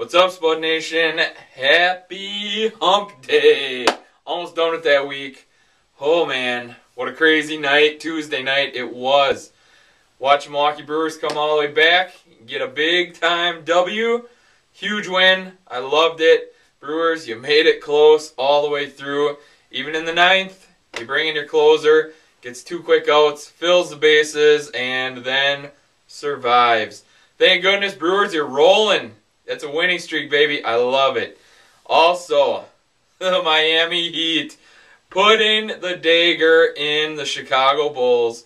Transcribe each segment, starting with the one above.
What's up, Spud Nation? Happy Hump Day! Almost done with that week. Oh man, what a crazy night, Tuesday night it was. Watch Milwaukee Brewers come all the way back, get a big time W. Huge win, I loved it. Brewers, you made it close all the way through. Even in the ninth, you bring in your closer, gets 2 quick outs, fills the bases, and then survives. Thank goodness, Brewers, you're rolling. That's a winning streak, baby. I love it. Also, the Miami Heat putting the dagger in the Chicago Bulls.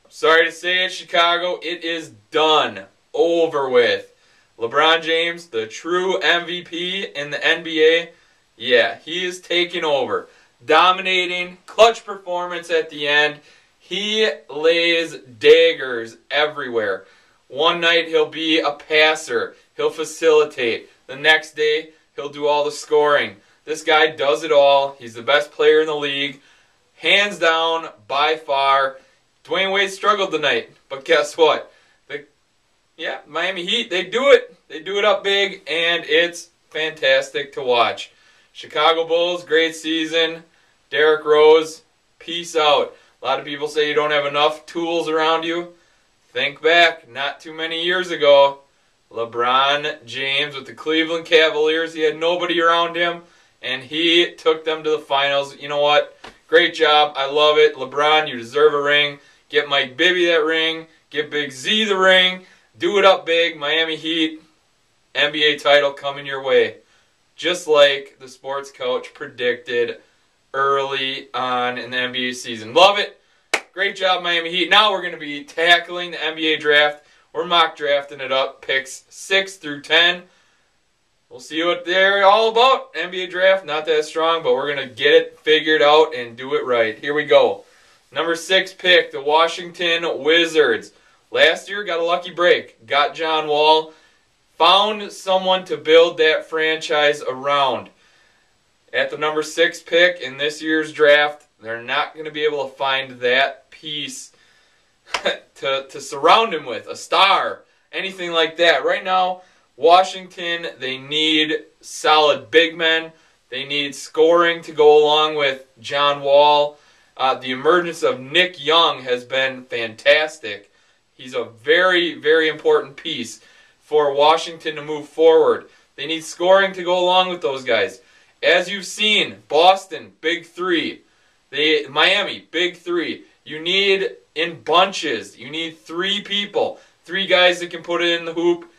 I'm sorry to say it, Chicago. It is done. Over with. LeBron James, the true MVP in the NBA. Yeah, he is taking over. Dominating. Clutch performance at the end. He lays daggers everywhere. One night he'll be a passer. He'll facilitate. The next day, he'll do all the scoring. This guy does it all. He's the best player in the league. Hands down, by far. Dwayne Wade struggled tonight. But guess what? Miami Heat, they do it. They do it up big, and it's fantastic to watch. Chicago Bulls, great season. Derrick Rose, peace out. A lot of people say you don't have enough tools around you. Think back, not too many years ago. LeBron James with the Cleveland Cavaliers. He had nobody around him, and he took them to the finals. You know what? Great job. I love it. LeBron, you deserve a ring. Get Mike Bibby that ring. Get Big Z the ring. Do it up big. Miami Heat, NBA title coming your way. Just like the sports coach predicted early on in the NBA season. Love it. Great job, Miami Heat. Now we're going to be tackling the NBA draft. We're mock drafting it up, picks 6 through 10. We'll see what they're all about. NBA draft, not that strong, but we're going to get it figured out and do it right. Here we go. Number 6 pick, the Washington Wizards. Last year, got a lucky break. Got John Wall. Found someone to build that franchise around. At the number 6 pick in this year's draft, they're not going to be able to find that piece to surround him with, a star, anything like that. Right now, Washington, they need solid big men. They need scoring to go along with John Wall. The emergence of Nick Young has been fantastic. He's a very, very important piece for Washington to move forward. They need scoring to go along with those guys. As you've seen, Boston, big 3. Miami, big 3. You need in bunches. You need 3 people. 3 guys that can put it in the hoop.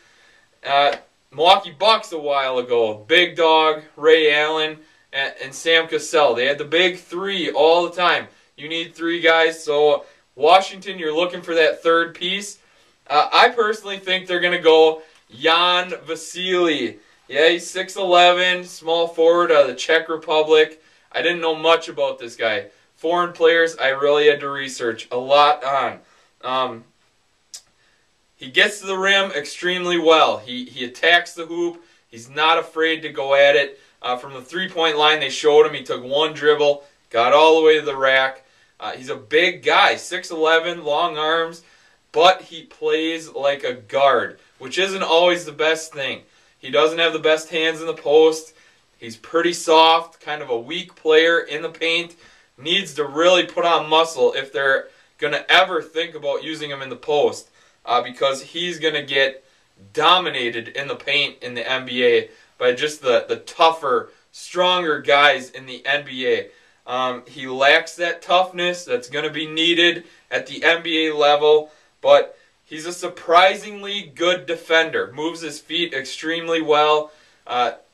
Milwaukee Bucks a while ago. Big Dog, Ray Allen, and Sam Cassell. They had the big 3 all the time. You need 3 guys. So Washington, you're looking for that third piece. I personally think they're going to go Jan Vasily. Yeah, he's 6'11", small forward out of the Czech Republic. I didn't know much about this guy. Foreign players, I really had to research a lot on. He gets to the rim extremely well. He attacks the hoop. He's not afraid to go at it. From the three-point line, they showed him. He took 1 dribble, got all the way to the rack. He's a big guy, 6'11", long arms, but he plays like a guard, which isn't always the best thing. He doesn't have the best hands in the post. He's pretty soft, kind of a weak player in the paint. Needs to really put on muscle if they're going to ever think about using him in the post, because he's going to get dominated in the paint in the NBA by just the tougher, stronger guys in the NBA. He lacks that toughness that's going to be needed at the NBA level, but he's a surprisingly good defender. Moves his feet extremely well,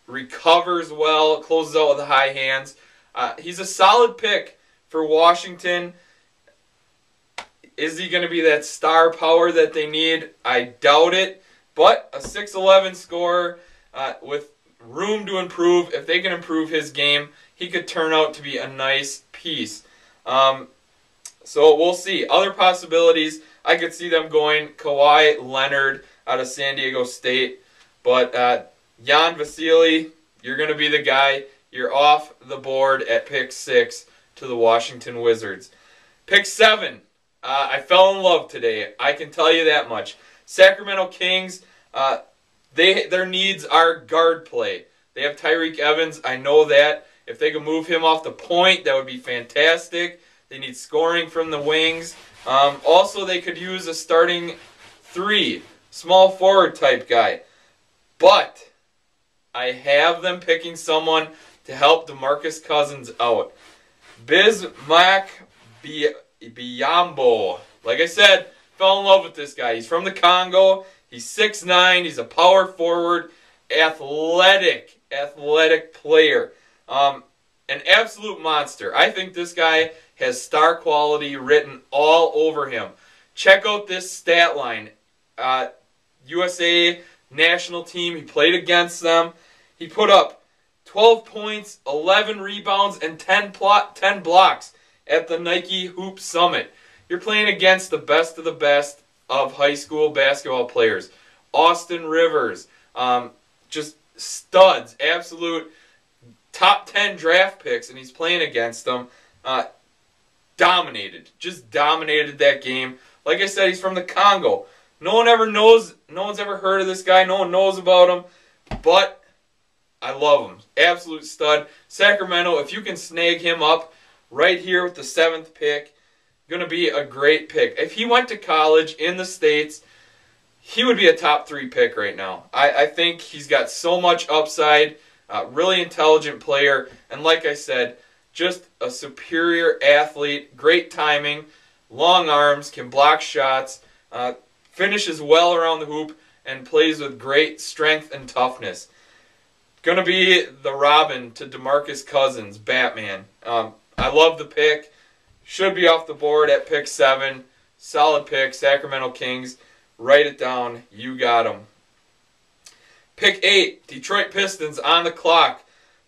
recovers well, closes out with the high hands. He's a solid pick for Washington. Is he going to be that star power that they need? I doubt it. But a 6'11" scorer with room to improve. If they can improve his game, he could turn out to be a nice piece. So we'll see. Other possibilities, I could see them going Kawhi Leonard out of San Diego State. But Jan Vasily, you're going to be the guy. You're off the board at pick 6 to the Washington Wizards. Pick 7. I fell in love today. I can tell you that much. Sacramento Kings, Their needs are guard play. They have Tyreek Evans. I know that. If they could move him off the point, that would be fantastic. They need scoring from the wings. Also, they could use a starting 3, small forward type guy. But I have them picking someone to help DeMarcus Cousins out. Bismack Biyombo. Like I said, fell in love with this guy. He's from the Congo. He's 6'9". He's a power forward, athletic player. An absolute monster. I think this guy has star quality written all over him. Check out this stat line. USA national team, he played against them. He put up 12 points, 11 rebounds, and 10 blocks at the Nike Hoop Summit. You're playing against the best of high school basketball players. Austin Rivers, just studs, absolute top 10 draft picks, and he's playing against them. Just dominated that game. Like I said, he's from the Congo. No one's ever heard of this guy. No one knows about him, but I love him. Absolute stud. Sacramento, if you can snag him up right here with the 7th pick, going to be a great pick. If he went to college in the States, he would be a top 3 pick right now. I think he's got so much upside, really intelligent player, and like I said, just a superior athlete, great timing, long arms, can block shots, finishes well around the hoop, and plays with great strength and toughness. Going to be the Robin to DeMarcus Cousins, Batman. I love the pick. Should be off the board at pick 7. Solid pick, Sacramento Kings. Write it down. You got them. Pick 8, Detroit Pistons on the clock.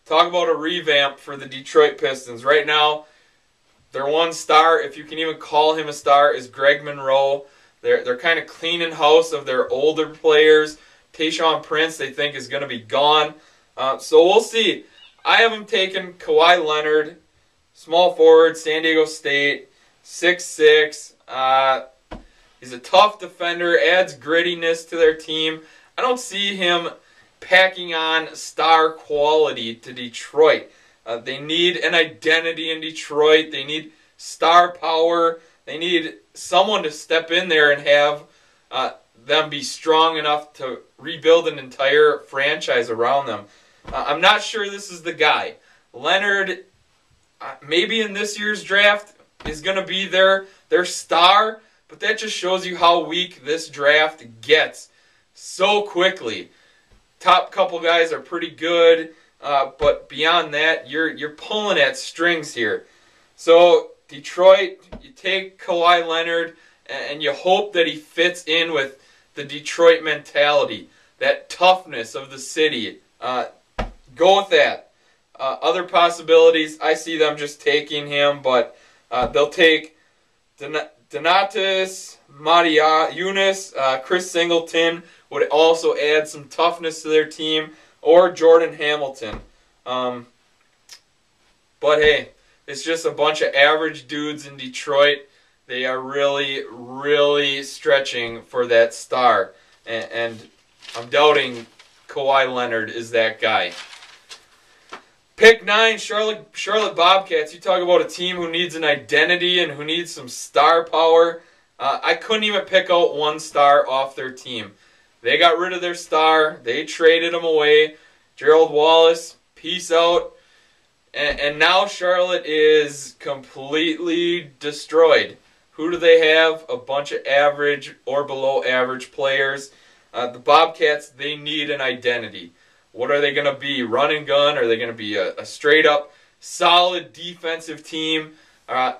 Talk about a revamp for the Detroit Pistons. Right now, their one star, if you can even call him a star, is Greg Monroe. They're kind of cleaning house of their older players. Tayshaun Prince, they think, is going to be gone. So we'll see. I have him taking Kawhi Leonard, small forward, San Diego State, 6'6". He's a tough defender, adds grittiness to their team. I don't see him packing on star quality to Detroit. They need an identity in Detroit. They need star power. They need someone to step in there and have them be strong enough to rebuild an entire franchise around them. I'm not sure this is the guy. Leonard, maybe in this year's draft, is going to be their star, but that just shows you how weak this draft gets so quickly. Top couple guys are pretty good, but beyond that, you're pulling at strings here. So Detroit, you take Kawhi Leonard, and you hope that he fits in with the Detroit mentality, that toughness of the city. Go with that. Other possibilities, I see them just taking him, but they'll take Donatas Motiejunas, Chris Singleton would also add some toughness to their team, or Jordan Hamilton. But hey, it's just a bunch of average dudes in Detroit. They are really, really stretching for that star. And I'm doubting Kawhi Leonard is that guy. Pick 9, Charlotte Bobcats. You talk about a team who needs an identity and who needs some star power. I couldn't even pick out one star off their team. They got rid of their star. They traded him away. Gerald Wallace, peace out. And now Charlotte is completely destroyed. Who do they have? A bunch of average or below average players. The Bobcats, they need an identity. What are they going to be? Run and gun? Are they going to be a straight-up solid defensive team? I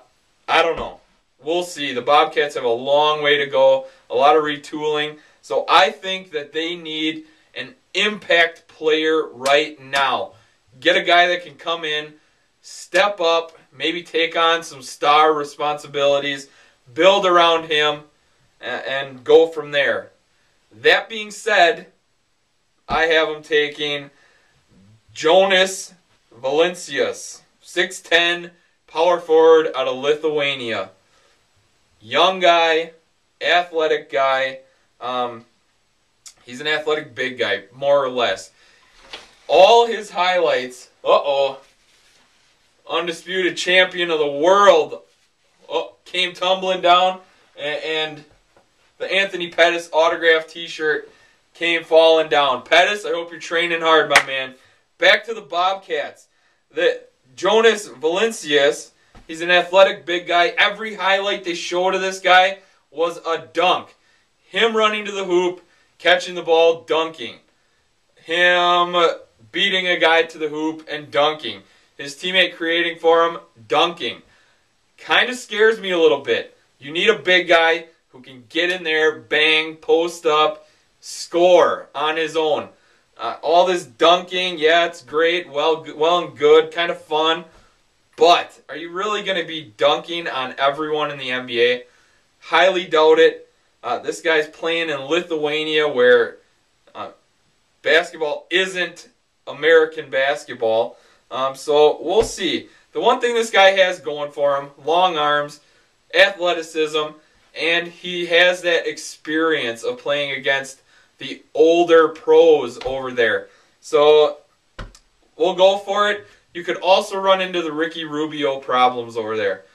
don't know. We'll see. The Bobcats have a long way to go, a lot of retooling. So I think that they need an impact player right now. Get a guy that can come in, step up, maybe take on some star responsibilities, build around him, and go from there. That being said, I have him taking Jonas Valancius, 6'10", power forward out of Lithuania. Young guy, athletic guy. He's an athletic big guy, more or less. All his highlights, undisputed champion of the world, came tumbling down, and the Anthony Pettis autographed t-shirt came falling down. Pettis, I hope you're training hard, my man. Back to the Bobcats. Jonas Valanciunas, he's an athletic big guy. Every highlight they showed of this guy was a dunk. Him running to the hoop, catching the ball, dunking. Him beating a guy to the hoop and dunking. His teammate creating for him, dunking. Kind of scares me a little bit. You need a big guy who can get in there, bang, post up, score on his own. All this dunking, yeah, it's great, well and good, kind of fun. But are you really going to be dunking on everyone in the NBA? Highly doubt it. This guy's playing in Lithuania, where basketball isn't American basketball. So we'll see. The one thing this guy has going for him, long arms, athleticism, and he has that experience of playing against the older pros over there. So we'll go for it. You could also run into the Ricky Rubio problems over there.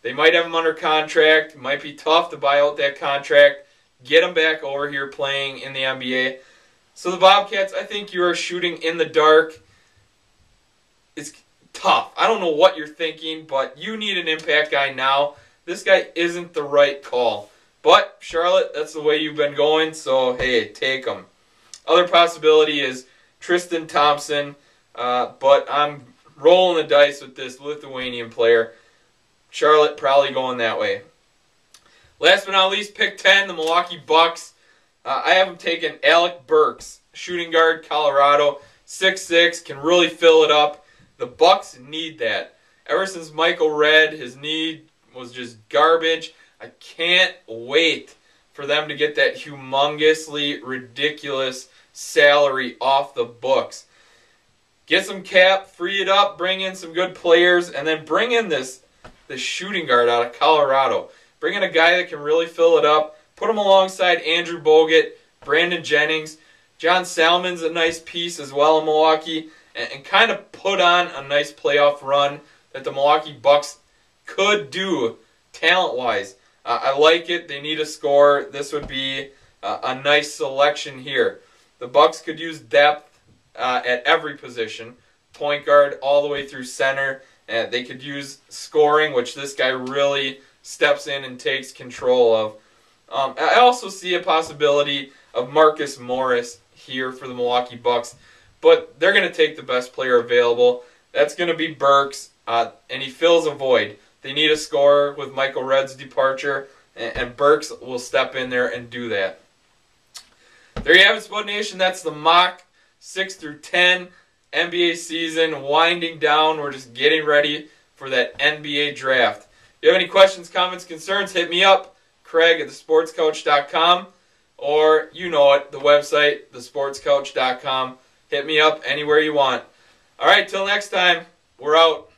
They might have him under contract. It might be tough to buy out that contract. Get him back over here playing in the NBA. So the Bobcats, I think you are shooting in the dark. It's tough. I don't know what you're thinking, but you need an impact guy now. This guy isn't the right call. But, Charlotte, that's the way you've been going, so, hey, take him. Other possibility is Tristan Thompson, but I'm rolling the dice with this Lithuanian player. Charlotte probably going that way. Last but not least, pick 10, the Milwaukee Bucks. I have them taking Alec Burks, shooting guard, Colorado, 6'6", can really fill it up. The Bucks need that. Ever since Michael Redd, his knee was just garbage. I can't wait for them to get that humongously ridiculous salary off the books. Get some cap, free it up, bring in some good players, and then bring in this shooting guard out of Colorado. Bring in a guy that can really fill it up. Put him alongside Andrew Bogut, Brandon Jennings. John Salmon's a nice piece as well in Milwaukee. And kind of put on a nice playoff run that the Milwaukee Bucks could do talent-wise. I like it. They need a scorer. This would be a nice selection here. The Bucks could use depth at every position, point guard all the way through center. They could use scoring, which this guy really steps in and takes control of. I also see a possibility of Marcus Morris here for the Milwaukee Bucks, but they're going to take the best player available. That's going to be Burks, and he fills a void. They need a scorer with Michael Redd's departure, and Burks will step in there and do that. There you have it, Spud Nation. That's the mock 6 through 10 NBA season winding down. We're just getting ready for that NBA draft. If you have any questions, comments, concerns, hit me up, Craig at thesportscoach.com, or you know it, the website, thesportscoach.com. Hit me up anywhere you want. All right, till next time, we're out.